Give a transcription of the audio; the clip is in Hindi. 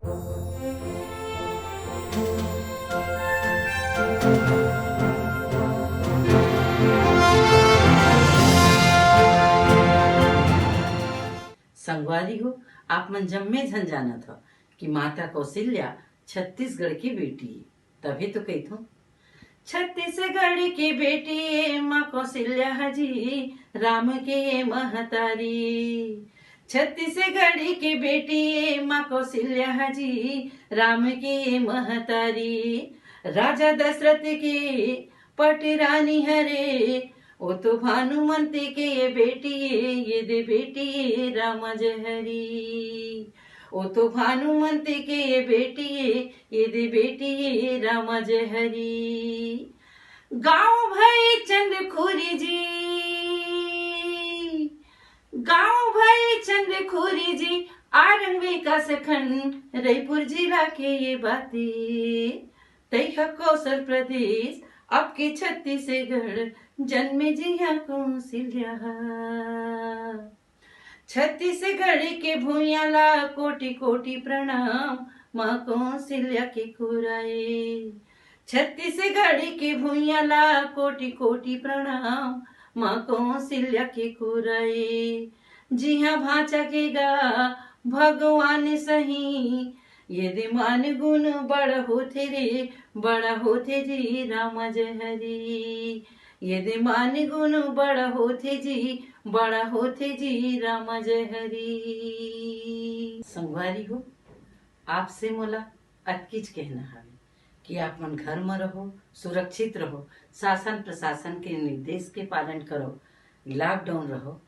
संगवारी हो, आप मन जम्मे झन जाना था कि माता कौशल्या छत्तीसगढ़ की बेटी है। तभी तो कही थो छत्तीसगढ़ की बेटी माँ कौशल्या जी राम के महतारी। छत्तीसगढ़ की बेटी माँ कौशल्या जी राम के महतारी। राजा दशरथ के पटरानी हरे वो तो भानुमंती के ये बेटी ये दे बेटी राम जहरी। वो तो भानुमंती के ये बेटी ये दे बेटी राम जहरी। गाँव भाई चंदखुरी जी, गाँव भाई चंदखुरी जी आरंग विकास खंड रायपुर जिला के ये बातें तैह कौशल प्रदेश अब के छत्तीसगढ़ जन्मे जिया कौशल्या। छत्तीसगढ़ के भूया ला कोटि कोटि प्रणाम माँ कौशल्या के खुराए। छत्तीसगढ़ के भूया ला कोटि कोटि प्रणाम माँ कौशल्या के खुराए। जी हाँ भाचा के गा भगवान सही यदि मान गुण बड़ा होते रे बड़ा होते जी राम जहरी। यदि मान गुण बड़ा होते जी बड़ा होते जी राम जहरी। संगवारी हो, आपसे मोला अतकीच कहना है कि आप मन घर में रहो, सुरक्षित रहो, शासन प्रशासन के निर्देश के पालन करो, लॉकडाउन रहो